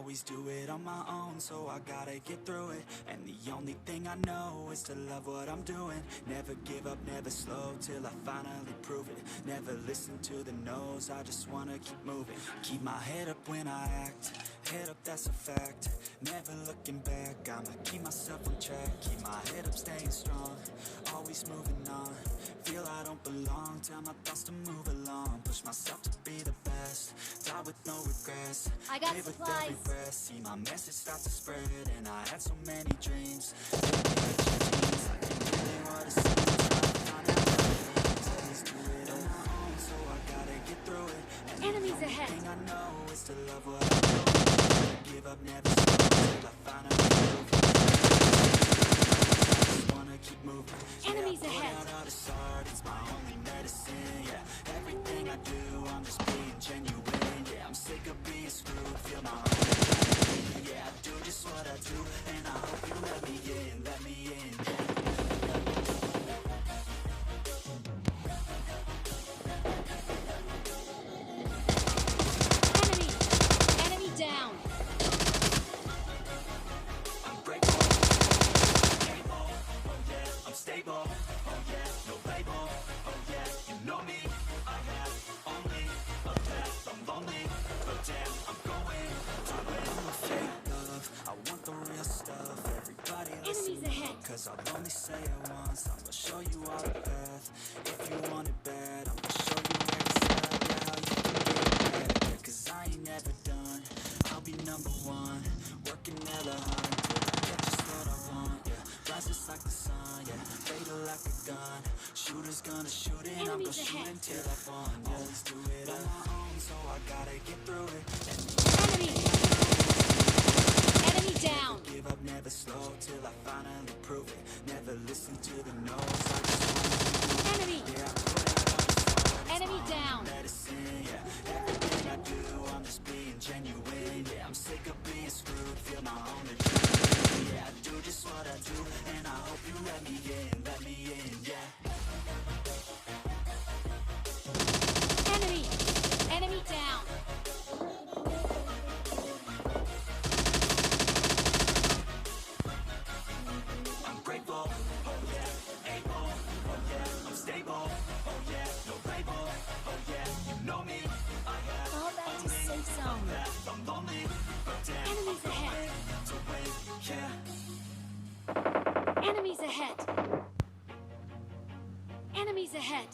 Always do it on my own, so I gotta get through it. And the only thing I know is to love what I'm doing. Never give up, never slow, till I finally prove it. Never listen to the no's, I just wanna keep moving. Keep my head up when I act, head up, that's a fact. Never looking back, I'ma keep myself on track. Keep my head up, staying strong, always moving on. Feel I don't belong, tell my thoughts to move along. Push myself to be the best, die with no regrets. I got Live with supplies. every breath, see my message start to spread. And I had so many dreams, like they really what it seems. Trying to find out what it means. Always do it on my own, so I gotta get through it. And Enemies the only ahead. thing I know is to love what I do. Never give up, never stop, till I finally prove it. I just wanna keep moving. Enemies Yeah, I ahead. put out all this art, it's my only medicine. Yeah, everything I do, I'm just being genuine. Yeah, I'm sick of being screwed, feel my own adrenaline. Yeah, I do just what I do, and I hope you let me in, let me in. Enemy down. I'm grateful, able, oh yeah, I'm stable, oh yeah, no label, oh yeah, you know me, I have only a path, I'm lonely, but damn, I'm going to win. I'm a fake love, I want the real stuff, everybody listen Enemies ahead. cause I'll only say it once, I'm gonna show you all the path, if you want it bad, I'm gonna show you where it's at, yeah, how you can get it back, yeah, cause I ain't never done, I'll be number one, working hella hard until I get just what I want, yeah, rises like the sun, yeah, fatal like a gun, shooters gonna shoot it, I'm gonna Enemies shoot ahead. until I fall, yeah. Always do it on my own, so I gotta get through it, and Enemy. Enemy down. give up, never slow, till I finally prove it, never listen to the no's, I just wanna Enemy. yeah, I put out all this art, Enemy down. medicine, yeah, everything I do, I'm just being genuine, yeah, I'm sick of being screwed, feel my own adrenaline, yeah, I do just what I do, and I hope you let me in, yeah. Enemy. Enemy down. I'm grateful, oh yeah, able, oh yeah, I'm stable, oh yeah, no label, oh yeah, you know me, I have Fall back to safe zone. path, I'm lonely, but damn, Enemies ahead. to win, yeah. Enemies ahead. Enemies ahead.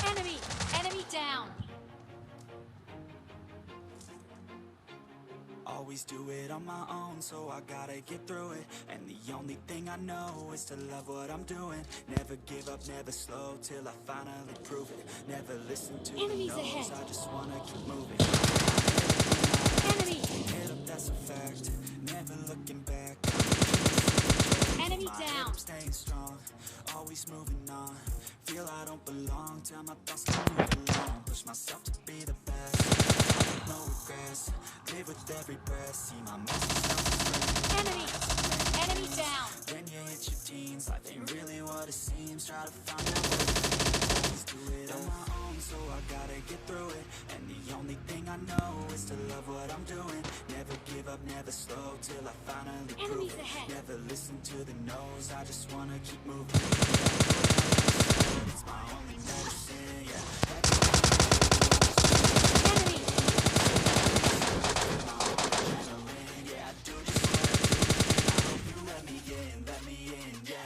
Enemy. Enemy down. Always do it on my own, so I gotta get through it. And the only thing I know is to love what I'm doing. Never give up, never slow, till I finally prove it. Never listen to Enemies the no's, ahead. I just wanna keep moving. Enemy. Head up, that's a fact, never looking back. Enemy My head down. up, staying strong, always moving on. Feel I don't belong, tell my thoughts to move along. Push myself to be the best, no regrets. Live with every breath, see my message start to spread. Enemy. Enemy down. When you hit your teens, life ain't really what it seems. Try to find out what it means. Always do it on my own, so I gotta get through it. And the only thing I know is to love what I'm doing. Never give up, never slow, till I finally prove Enemies it. ahead. Never listen to the no's, I just wanna keep moving. It's my only medicine, yeah. Enemy. Adrenaline, yeah, I do just what I do. And I hope you let me in, yeah.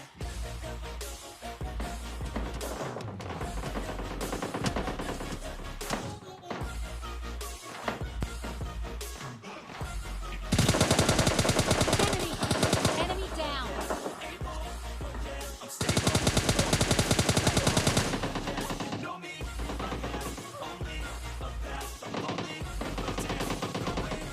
Enemy. Enemy down. I'm stable, you know me, I have only a path, I'm lonely, but damn, I'm going to win.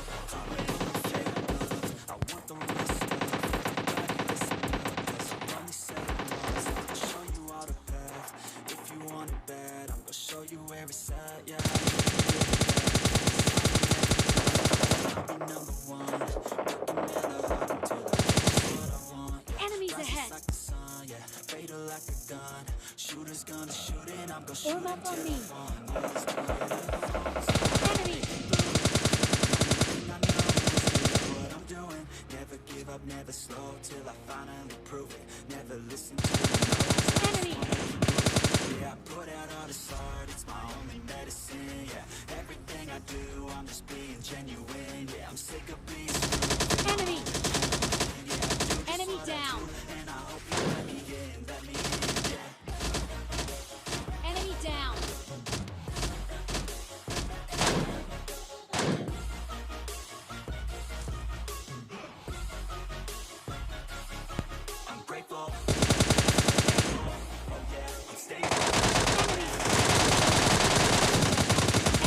Fake love, I want the real stuff, everybody listen up, cause I'll only say it once, I'm gonna show you all the path, if you want it bad, I'm gonna show you where it's at, yeah, I'll be number one, working hella hard until I get what I want, yeah. Enemies Rises ahead. like the sun, yeah, fatal like a gun, shooters gonna shoot and I'm gonna shoot Form up on until me. I fall, yeah, let's do it. Enemy. up, never slow till I finally prove it. Never listen to the no's. Enemy! Yeah, I put out all this art, it's my only medicine. Yeah, everything I do, I'm just being genuine. Yeah, I'm sick of being screwed. Enemy! Yeah, I do just Enemy what I down. do, and I hope you let me in, yeah. Enemy down! I'm grateful. Oh yeah, I'm stable.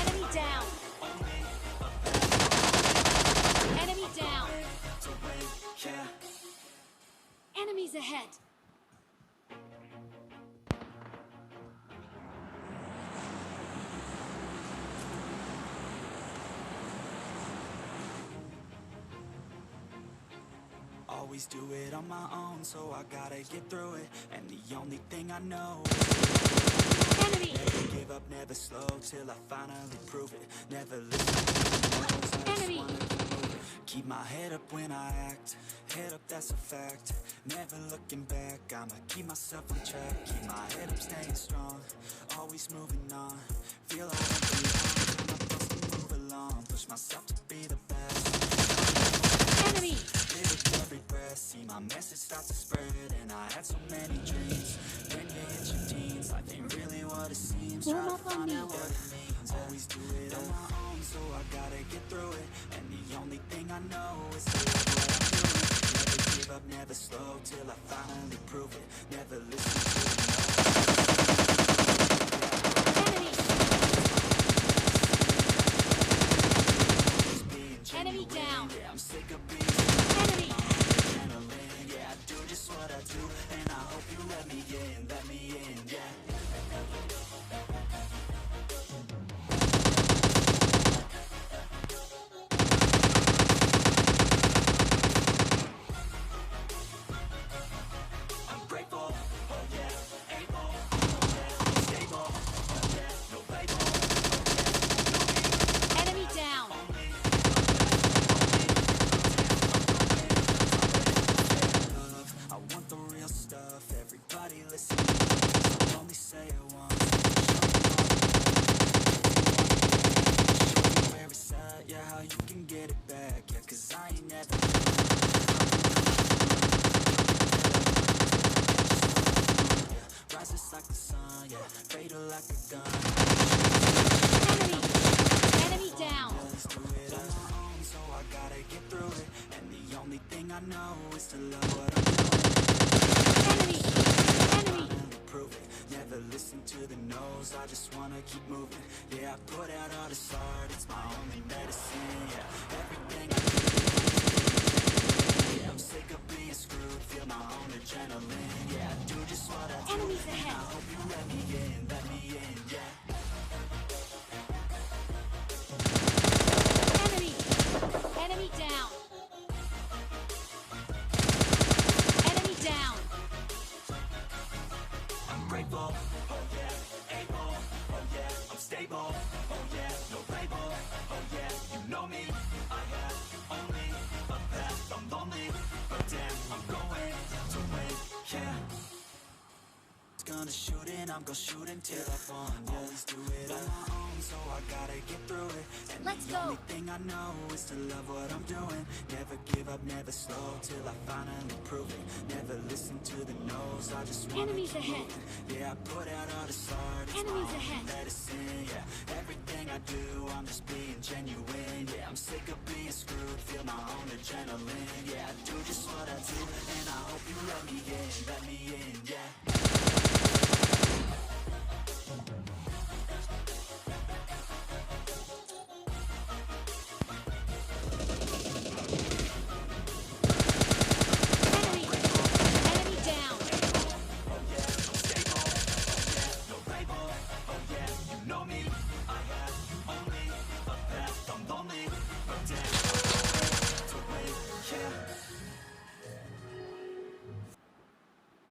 Enemy down! Enemy down! To win, yeah. Enemies ahead! Always do it on my own, so I gotta get through it. And the only thing I know Enemy! is give up, never slow till I finally prove it. Never listen to the no's, I just Enemy! wanna keep moving. Keep my head up when I act, head up, that's a fact. Never looking back, I'ma keep myself on track. Keep my head up, staying strong, always moving on. Feel I don't belong, I'm supposed to move along. Push myself to be the best. Enemy! Live with every breath, see my message start to spread. And I had so many dreams. When you hit your teens, life ain't really what it seems. Warm Try to up on find me. out what it means. Always do it on my own, so I gotta get through it. And the only thing I know is to love what I'm doing. Never give up, never slow till I finally prove it. Never listen to the Enemy! no's. Being Enemy genuine, down. yeah, I'm sick of being Enemy! adrenaline, yeah, I do just what I do, and I hope you let me in, yeah. I'm grateful, oh yeah, able, oh yeah, stable, oh yeah, no label, Enemy down! love, I want the real stuff, everybody listen, I'll only say it once, show you where it's at, yeah, how you can get it back, yeah, 'cause I ain't never rises like the sun, yeah, fatal like a gun. Enemy! Enemy down! Let's do it on my own, so I gotta get through it. And the only thing I know is to love what I'm Enemy! Enemy! doing. Prove it. Never listen to the no's, I just wanna keep moving. Yeah, I put out all this art, it's my only medicine. Yeah, everything I do, yeah, I'm sick of being screwed, feel my own adrenaline. Yeah, I do just what I do. Enemies and ahead. I hope you let me in, yeah. Enemy! Enemy down! Enemy down! I'm grateful, oh yeah, able, oh yeah, I'm stable, oh yeah, no label, oh yeah, you know me, I have only a path, I'm lonely, but damn, I'm going to win, yeah. Gonna shoot and I'm gonna shoot until I fall. Always do it on my own, so I gotta get through it. And Let's the go. only thing I know is to love what I'm doing. Never give up, never slow till I finally prove it. Never listen to the no's, I just wanna Enemies keep ahead. moving. Yeah, I put out all this art, it's Enemies my ahead. only medicine. Yeah, everything I do, I'm just being genuine. Yeah, I'm sick of being screwed, feel my own adrenaline. Yeah, I do just what I do, and I hope you let me in, yeah.